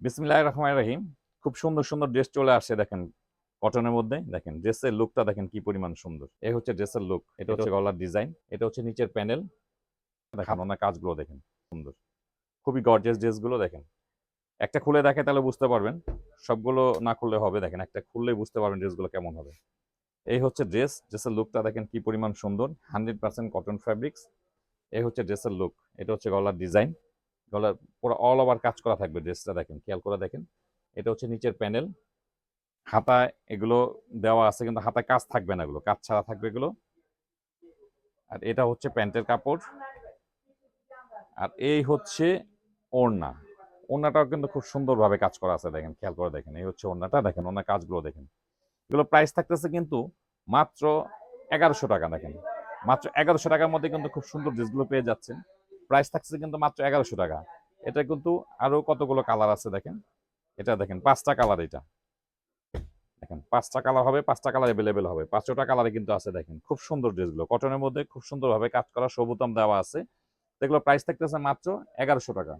বিসমিল্লাহির রহমানির রহিম। খুব সুন্দর সুন্দর ড্রেস চলে আসছে দেখেন কটনের মধ্যে। দেখেন ড্রেসের লুকটা দেখেন কি পরিমাণ সুন্দর। এই হচ্ছে ড্রেসের লুক। এটা হচ্ছে গলার ডিজাইন, এটা হচ্ছে নিচের প্যানেল। দেখেন ওনার কাজগুলো দেখেন সুন্দর, খুবই গর্জিয়াস ড্রেসগুলো দেখেন। একটা খুলে দেখে তাহলে বুঝতে পারবেন, সবগুলো না খুললে হবে। দেখেন একটা খুললেই বুঝতে পারবেন ড্রেসগুলো কেমন হবে। এই হচ্ছে ড্রেসের লুকটা দেখেন কি পরিমাণ সুন্দর, 100% কটন ফ্যাব্রিক্স। এই হচ্ছে ড্রেসের লুক। এটা হচ্ছে গলার ডিজাইন, গলার পুরো অল ওভার কাজ করা থাকবে ড্রেসটা। দেখেন খেয়াল করে দেখেন। এটা হচ্ছে নিচের প্যানেল, হাতায় এগুলো দেওয়া আছে কিন্তু হাতায় কাজ থাকবে না, এগুলো কাজ ছাড়া থাকবে এগুলো। আর এটা হচ্ছে প্যান্টের কাপড়, আর এই হচ্ছে ওড়না। ওড়নাটাও কিন্তু খুব সুন্দরভাবে কাজ করা আছে, দেখেন খেয়াল করে দেখেন। এই হচ্ছে ওড়নাটা, দেখেন ওড়নার কাজগুলো দেখেন। এগুলো প্রাইস থাকতেছে কিন্তু মাত্র 1100 টাকা। দেখেন মাত্র 1100 টাকার মধ্যে কিন্তু খুব সুন্দর ড্রেসগুলো পেয়ে যাচ্ছেন। প্রাইস থাকছে কিন্তু মাত্র 1100 টাকা। এটা কিন্তু আরো কতগুলো কালার আছে দেখেন। এটা দেখেন 5টা কালার। এটা দেখেন 5টা কালার হবে, 5টা কালার অ্যাভেলেবেল হবে, 5টা কালারে কিন্তু আছে। দেখেন খুব সুন্দর ড্রেসগুলো কটনের মধ্যে খুব সুন্দরভাবে কাজ করা, সবুতাম দেওয়া আছে। এগুলো প্রাইস থাকতেছে মাত্র 1100 টাকা।